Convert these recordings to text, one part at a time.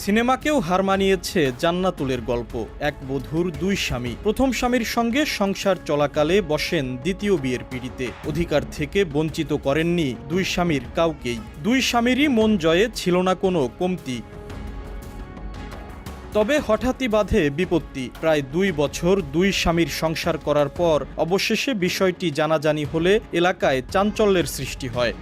সিনেমাকেও হার মানিয়েছে জান্নাতুলের গল্প। এক বধূর দুই স্বামী। প্রথম স্বামীর সঙ্গে সংসার চলাকালে বসেন দ্বিতীয় বিয়ের পিঁড়িতে। অধিকার থেকে বঞ্চিত করেননি দুই স্বামীর কাউকেই। দুই স্বামীরই মন জয়ে ছিল না কোনো কমতি। তবে হঠাৎই বাধে বিপত্তি। প্রায় 2 বছর দুই স্বামীর সংসার করার পর অবশেষে বিষয়টি জানাজানি হলে এলাকায় চাঞ্চল্যের সৃষ্টি হয়।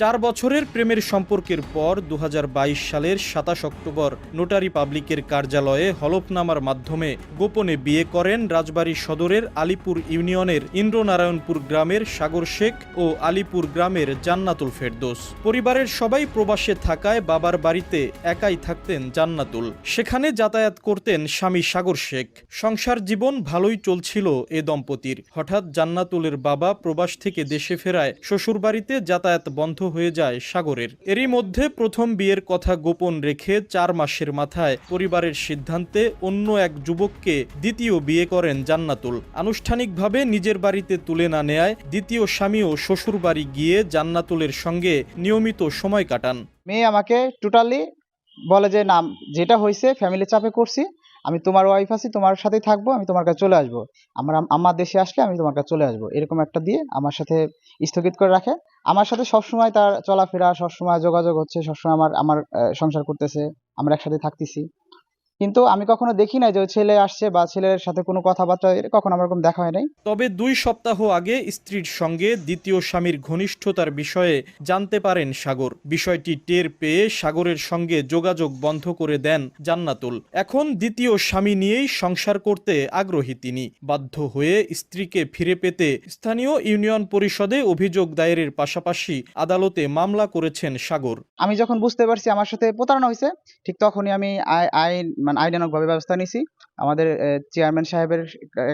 4 বছরের প্রেমের সম্পর্কের পর 2022 সালের 27 অক্টোবর নোটারি পাবলিকের কার্যালয়ে হলফনামার মাধ্যমে গোপনে বিয়ে করেন রাজবাড়ী সদরের আলীপুর ইউনিয়নের ইন্দ্রনারায়ণপুর গ্রামের সাগর শেখ ও আলীপুর গ্রামের জান্নাতুল ফেরদৌস। পরিবারের সবাই প্রবাসে থাকায় বাবার বাড়িতে একাই থাকতেন জান্নাতুল। সেখানে যাতায়াত করতেন স্বামী সাগর শেখ। সংসার জীবন ভালোই চলছিল এ দম্পতির। হঠাৎ জান্নাতুলের বাবা প্রবাস থেকে দেশে ফেরায় শ্বশুরবাড়িতে যাতায়াত বন্ধ হয়ে যায় সাগরের। এরই মধ্যে প্রথম বিয়ের কথা গোপন রেখে 4 মাসের মাথায় পরিবারের সিদ্ধান্তে অন্য এক যুবককে দ্বিতীয় বিয়ে করেন জান্নাতুল। আনুষ্ঠানিকভাবে নিজের বাড়িতে তুলে না নেয় দ্বিতীয় স্বামীও শ্বশুর বাড়ি গিয়ে জান্নাতুলের সঙ্গে নিয়মিত সময় কাটান। মেয়ে আমাকে টোটালি বলে যে না, যেটা হয়েছে ফ্যামিলি চাপে করছি, আমি তোমার ওয়াইফ আছি, তোমার সাথেই থাকবো, আমি তোমার কাছে চলে আসবো, আমার দেশে আসলে আমি তোমার কাছে চলে আসবো, এরকম একটা দিয়ে আমার সাথে স্থগিত করে রাখে। আমার সাথে সবসময় তার চলাফেরা, সবসময় যোগাযোগ হচ্ছে, সবসময় আমার সংসার করতেছে, আমরা একসাথে থাকতেছি। কিন্তু আমি কখনো দেখি নাই যে ওই ছেলে আসছে বা ছেলের সাথে কোনো কথাবার্তা কখনো আমার এরকম দেখা হয় নাই। তবে 2 সপ্তাহ আগে স্ত্রীর সঙ্গে দ্বিতীয় স্বামীর ঘনিষ্ঠতার বিষয়ে জানতে পারেন সাগর। বিষয়টি টের পেয়ে সাগরের সঙ্গে যোগাযোগ বন্ধ করে দেন জান্নাতুল। এখন দ্বিতীয় স্বামী নিয়েই সংসার করতে আগ্রহী তিনি। বাধ্য হয়ে স্ত্রীকে ফিরে পেতে স্থানীয় ইউনিয়ন পরিষদে অভিযোগ দায়েরের পাশাপাশি আদালতে মামলা করেছেন সাগর। আমি যখন বুঝতে পারছি আমার সাথে প্রতারণা হয়েছে, ঠিক তখনই আমি আইনানুগভাবে ব্যবস্থা নিয়েছি। আমাদের চেয়ারম্যান সাহেবের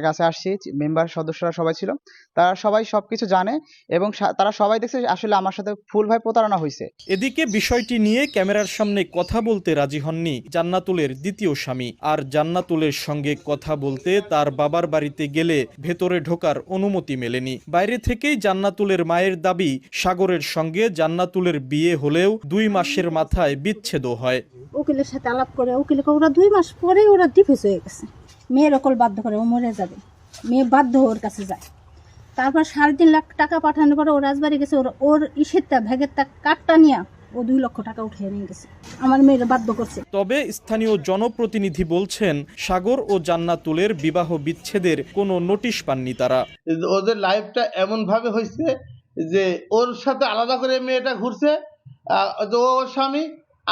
কাছে আসছি, মেম্বার সদস্যরা সবাই ছিল, তারা সবাই সবকিছু জানে এবং তারা সবাই দেখছে আসলে আমার সাথে ফুলভাবে প্রতারণা হয়েছে। এদিকে বিষয়টি নিয়ে ক্যামেরার সামনে কথা বলতে রাজি হননি জান্নাতুলের দ্বিতীয় স্বামী। আর জান্নাতুলের সঙ্গে কথা বলতে তার বাবার বাড়িতে গেলে ভেতরে ঢোকার অনুমতি মেলেনি। বাইরে থেকেই জান্নাতুলের মায়ের দাবি, সাগরের সঙ্গে জান্নাতুলের বিয়ে হলেও 2 মাসের মাথায় বিচ্ছেদও হয়। উকিলের সাথে আলাপ করে ওরা 2 মাস পরেই ওরা ডিভোর্স হয়ে গেছে। মেয়ের অকল বাধ্য করে ও মরে যাবে, মেয়ে বাধ্য ওর কাছে যায়। তারপর 3.5 লাখ টাকা পাঠানোর পরে ও রাজবাড়ি গেছে, ওর ইসেরটা ভ্যাগের কার্ডটা নিয়ে ও 2 লক্ষ টাকা উঠিয়ে নিয়ে গেছে, আমার মেয়ের বাধ্য করছে। তবে স্থানীয় জনপ্রতিনিধি বলছেন সাগর ও জান্নাতুলের বিবাহ বিচ্ছেদের কোনো নোটিশ পাননি তারা। ওদের লাইফটা এমন ভাবে হয়েছে যে ওর সাথে আলাদা করে মেয়েটা ঘুরছে, ওর স্বামী,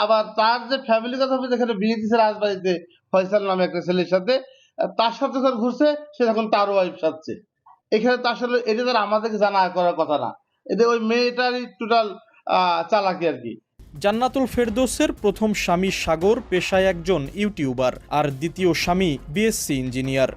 আবার তার যে ফ্যামিলি কথা যেখানে বিয়ে দিচ্ছে রাজবাড়িতে ফয়সাল নামে একটা ছেলের সাথে, তার সাথে যখন ঘুরছে সে তখন তার ওয়াইফ সাথে। এখানে তো আসলে এটা তারা আমাদেরকে জানা করার কথা না, এদের ওই মেয়েটারই টোটাল চালাকি আর কি। জান্নাতুল ফেরদৌসের প্রথম স্বামী সাগর পেশায় একজন ইউটিউবার, আর দ্বিতীয় স্বামী বিএসসি ইঞ্জিনিয়ার।